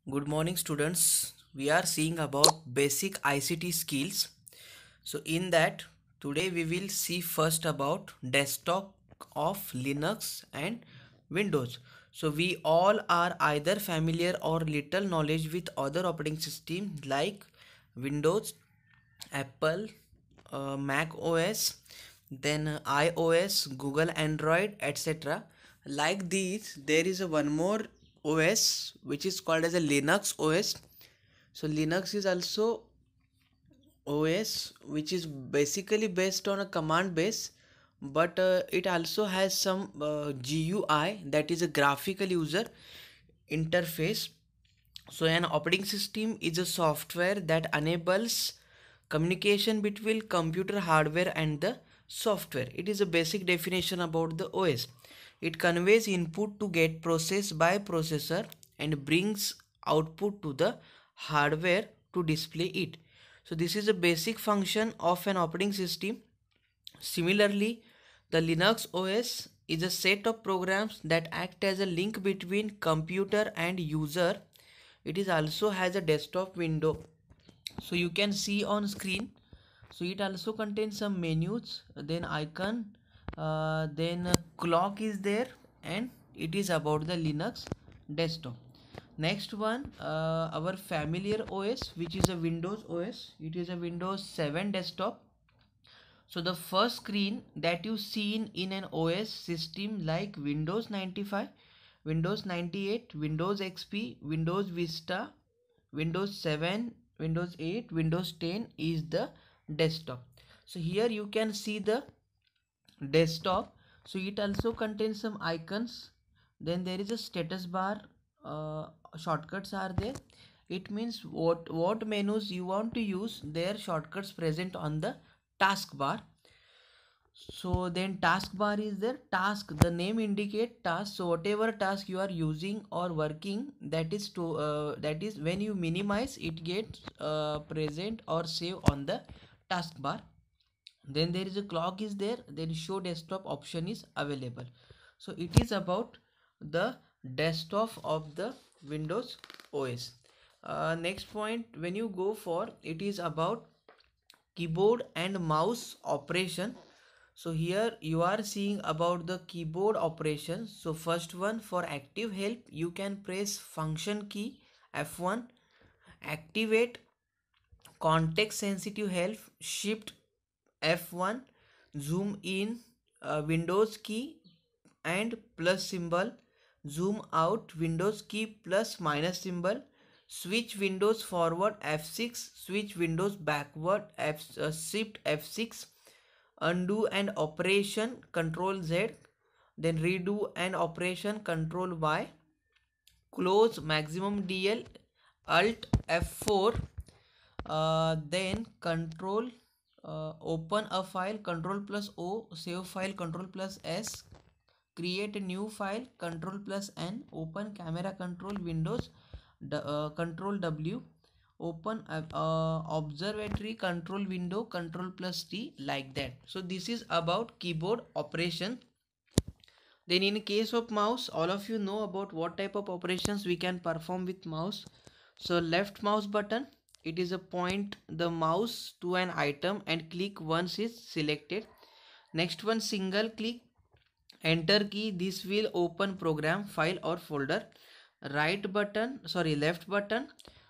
Good morning, students. We are seeing about basic ICT skills. So, in that, today we will see first about desktop of Linux and Windows. So, we all are either familiar or little knowledge with other operating systems like Windows, Apple, Mac OS, then iOS, Google Android, etc. Like these, there is a one more OS which is called as a Linux OS. So Linux is also OS which is basically based on a command base, but it also has some GUI, that is a graphical user interface. So an operating system is a software that enables communication between computer hardware and the software. It is a basic definition about the OS. It conveys input to get processed by processor and brings output to the hardware to display it. So this is a basic function of an operating system. Similarly, the Linux OS is a set of programs that act as a link between computer and user. It is also has a desktop window, so you can see on screen. So it also contains some menus, then icon, then clock is there, and it is about the Linux desktop. Next one, our familiar OS, which is a Windows OS. It is a Windows 7 desktop. So the first screen that you seen in an OS system like Windows 95, Windows 98, Windows XP, Windows Vista, Windows 7, Windows 8, Windows 10 is the desktop. So here you can see the desktop. So it also contains some icons. Then there is a status bar. Shortcuts are there. It means what menus you want to use, their shortcuts present on the taskbar. So then taskbar is there. Task, the name indicate task. So whatever task you are using or working, that is to that is when you minimize, it gets present or save on the taskbar. Then there is a clock is there, then show desktop option is available. So it is about the desktop of the Windows OS. Next point, when you go for, it is about keyboard and mouse operation. So here you are seeing about the keyboard operation. So first one, for active help you can press function key F1. Activate context sensitive help, shift F1. Zoom in, Windows key and plus symbol. Zoom out, Windows key plus minus symbol. Switch Windows forward F6. Switch Windows backward shift F6. Undo an operation Control Z. Then redo an operation Control Y. Close maximum DL Alt F4. Then Control open a file Control plus O. Save file Control plus S. Create a new file Control plus N. Open camera Control Windows Control W. Open observatory control window Control plus T, like that. So this is about keyboard operation. Then in case of mouse, all of you know about what type of operations we can perform with mouse. So left mouse button, it is a point the mouse to an item and click once is selected. Next one, single click enter key, this will open program, file or folder. Left button,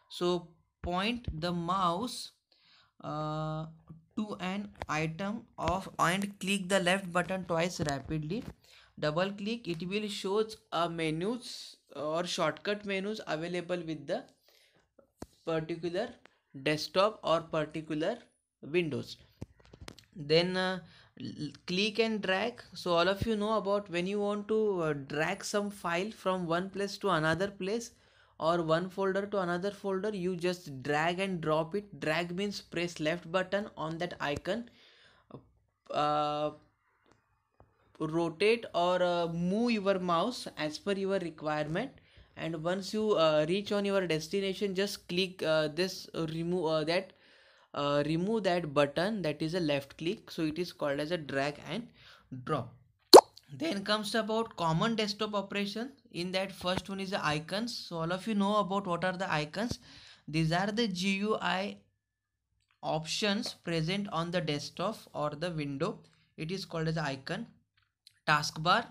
so point the mouse to an item of and click the left button twice rapidly. Double click, it will shows a menus or shortcut menus available with the particular desktop or particular Windows. Then click and drag. So all of you know about when you want to drag some file from one place to another place or one folder to another folder, you just drag and drop it. Drag means press left button on that icon, uh, rotate or move your mouse as per your requirement, and once you reach on your destination, just click this remove that button, that is a left click. So it is called as a drag and drop. Then comes about common desktop operation. In that, first one is the icons. So all of you know about what are the icons. These are the GUI options present on the desktop or the window. It is called as icon. Taskbar.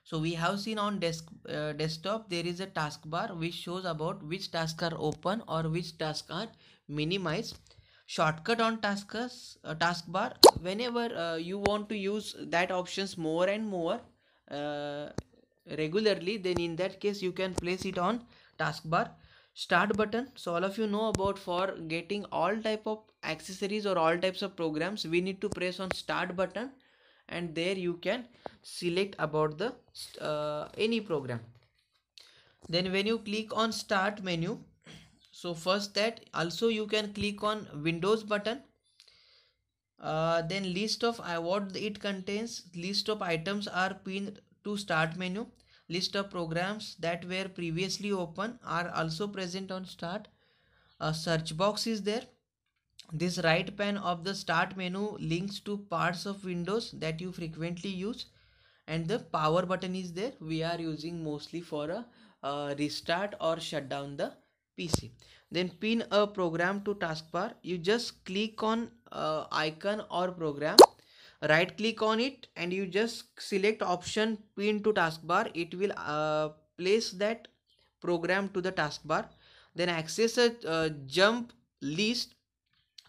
So we have seen on desktop there is a taskbar which shows about which tasks are open or which tasks are minimized. Shortcut on taskbar. Whenever you want to use that options more and more uh, regularly, then in that case you can place it on taskbar. Start button. So all of you know about, for getting all type of accessories or all types of programs, we need to press on start button, and there you can select about the any program. Then when you click on start menu, so first that also you can click on Windows button. Then list of what it contains, list of items are pinned to start menu. List of programs that were previously open are also present on start. A search box is there. This right pane of the start menu links to parts of Windows that you frequently use, and the power button is there. We are using mostly for a restart or shut down the PC. Then pin a program to taskbar. You just click on icon or program, right click on it, and you just select option pin to taskbar. It will place that program to the taskbar. Then access a jump list.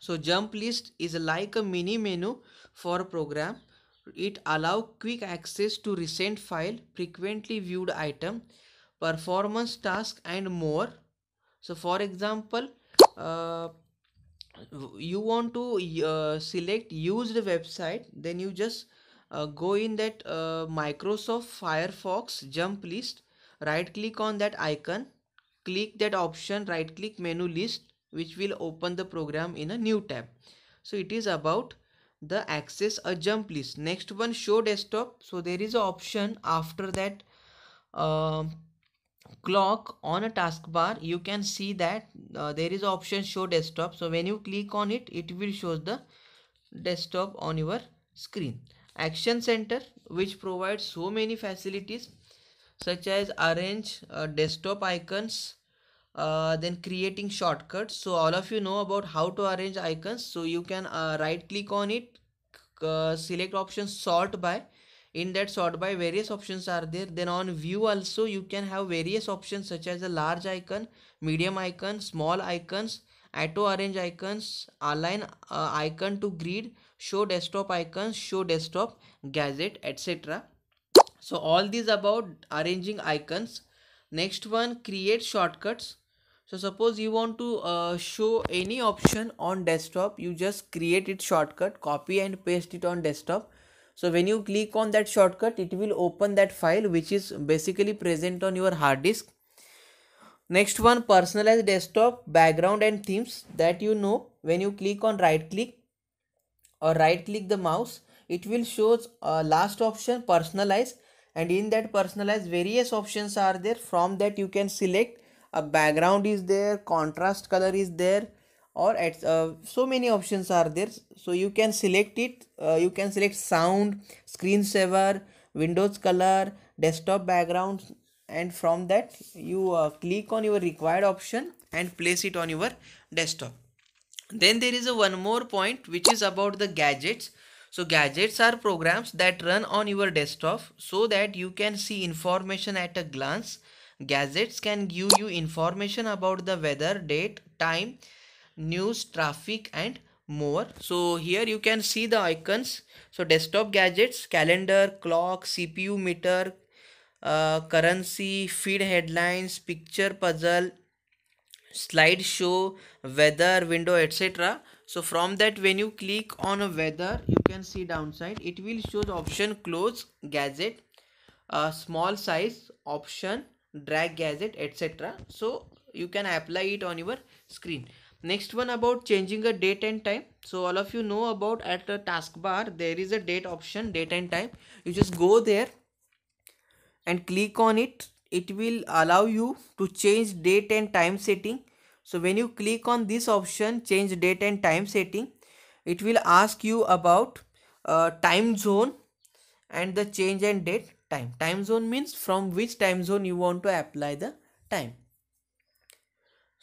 So jump list is like a mini menu for program. It allow quick access to recent file, frequently viewed item, performance task, and more. So for example, uh, you want to select used website, then you just go in that Microsoft Firefox jump list, right click on that icon, click that option, right click menu list, which will open the program in a new tab. So it is about the access a jump list. Next one, show desktop. So there is an option after that um clock on a taskbar. You can see that there is option show desktop. So when you click on it, it will show the desktop on your screen. Action center, which provides so many facilities such as arrange desktop icons, then creating shortcuts. So all of you know about how to arrange icons. So you can right click on it, select option sort by. In that sort by, various options are there. Then on view also you can have various options such as a large icon, medium icon, small icons, auto arrange icons, align icon to grid, show desktop icons, show desktop gadget, etc. So all these about arranging icons. Next one, create shortcuts. So suppose you want to show any option on desktop, you just create it shortcut, copy and paste it on desktop. So when you click on that shortcut, it will open that file which is basically present on your hard disk. Next one, personalized desktop background and themes. That you know, when you click on right click or right click the mouse, it will show last option personalize, and in that personalize various options are there. From that you can select a background is there, contrast color is there, or at so many options are there. So you can select it. You can select sound, screensaver, windows color, desktop background, and from that you click on your required option and place it on your desktop. Then there is a one more point which is about the gadgets. So gadgets are programs that run on your desktop so that you can see information at a glance. Gadgets can give you information about the weather, date, time, news, traffic, and more. So here you can see the icons. So desktop gadgets, calendar, clock, CPU meter, currency, feed headlines, picture puzzle, slideshow, weather window, etc. So from that, when you click on a weather, you can see downside, it will show the option close gadget, small size option, drag gadget, etc. So you can apply it on your screen. Next one, about changing a date and time. So all of you know about, at the taskbar there is a date option, date and time. You just go there and click on it. It will allow you to change date and time setting. So when you click on this option, change date and time setting, it will ask you about time zone and the change and date. time. Time zone means from which time zone you want to apply the time.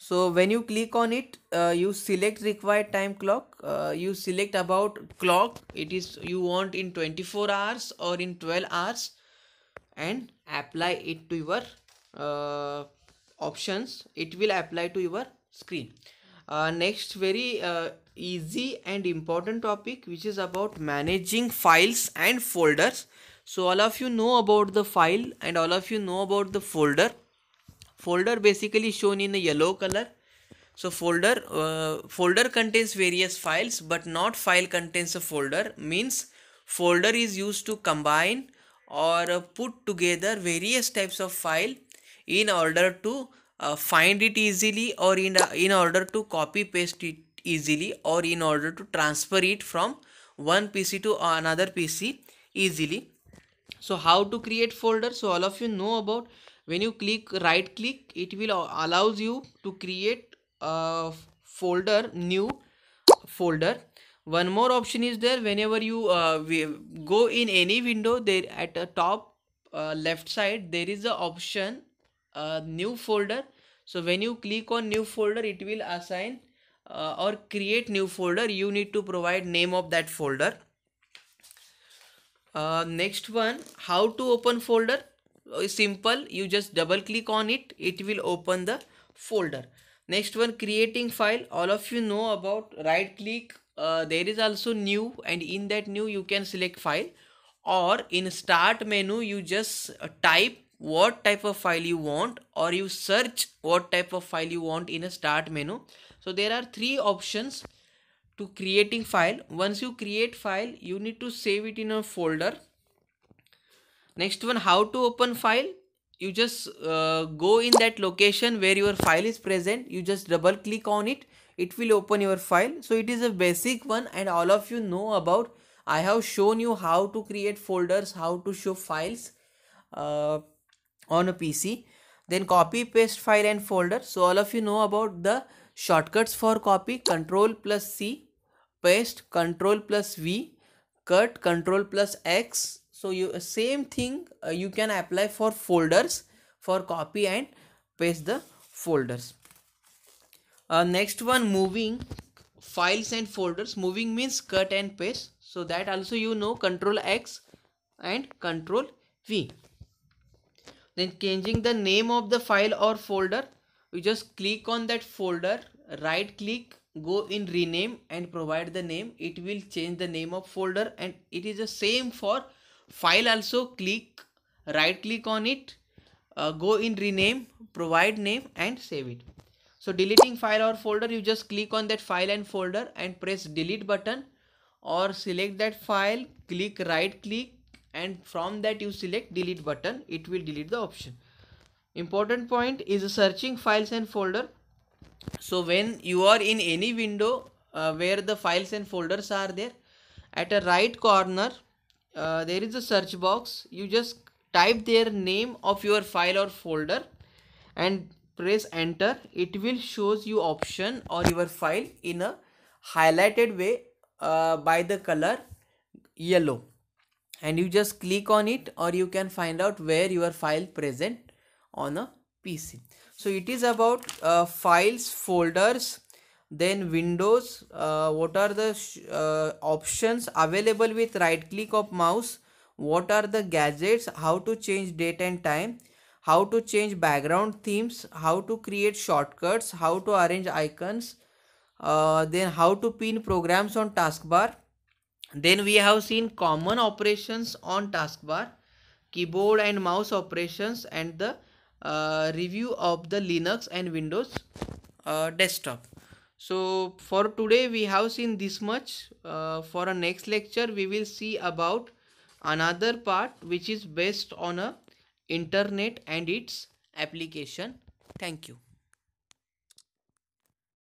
So when you click on it, you select required time clock. You select about clock. It is you want in 24 hours or in 12 hours, and apply it to your options. It will apply to your screen. Next, very easy and important topic, which is about managing files and folders. So all of you know about the file and all of you know about the folder. Folder basically shown in a yellow color. So folder contains various files, but not file contains a folder. Means folder is used to combine or put together various types of file in order to find it easily, or in order to copy paste it easily, or in order to transfer it from one PC to another PC easily. So how to create folder? So all of you know about, when you right click, it will allows you to create a folder, new folder. One more option is there. Whenever you go in any window, there at the top left side there is a option new folder. So when you click on new folder, it will assign or create new folder. You need to provide name of that folder. Next one, how to open folder. Is simple, you just double click on it, it will open the folder. Next one, creating file. All of you know about, right click, there is also new, and in that new you can select file, or in start menu you just type what type of file you want, or you search what type of file you want in a start menu. So there are three options to creating file. Once you create file, you need to save it in a folder. Next one, how to open file. You just go in that location where your file is present, you just double click on it, it will open your file. So it is a basic one, and all of you know about. I have shown you how to create folders, how to show files on a PC. Then copy paste file and folder. So all of you know about the shortcuts for copy: Control plus C, paste Control plus V, cut Control plus X. So you same thing you can apply for folders, for copy and paste the folders. Next one, moving files and folders. Moving means cut and paste, so that also you know, Control X and Control V. Then changing the name of the file or folder, you just click on that folder, right click, go in rename and provide the name. It will change the name of folder, and it is the same for file also. Click, right click on it, go in rename, provide name and save it. So deleting file or folder, you just click on that file and folder and press delete button, or select that file, click right click, and from that you select delete button, it will delete the option. Important point is searching files and folder. So when you are in any window where the files and folders are there, at a right corner there is a search box. You just type their name of your file or folder and press enter. It will shows you option or your file in a highlighted way by the color yellow, and you just click on it, or you can find out where your file present on a PC. So it is about files, folders, then windows. What are the options available with right click of mouse? What are the gadgets? How to change date and time? How to change background themes? How to create shortcuts? How to arrange icons? Then how to pin programs on taskbar. Then we have seen common operations on taskbar, keyboard and mouse operations, and the review of the Linux and Windows desktop. So for today we have seen this much. For our next lecture we will see about another part which is based on a internet and its application. Thank you.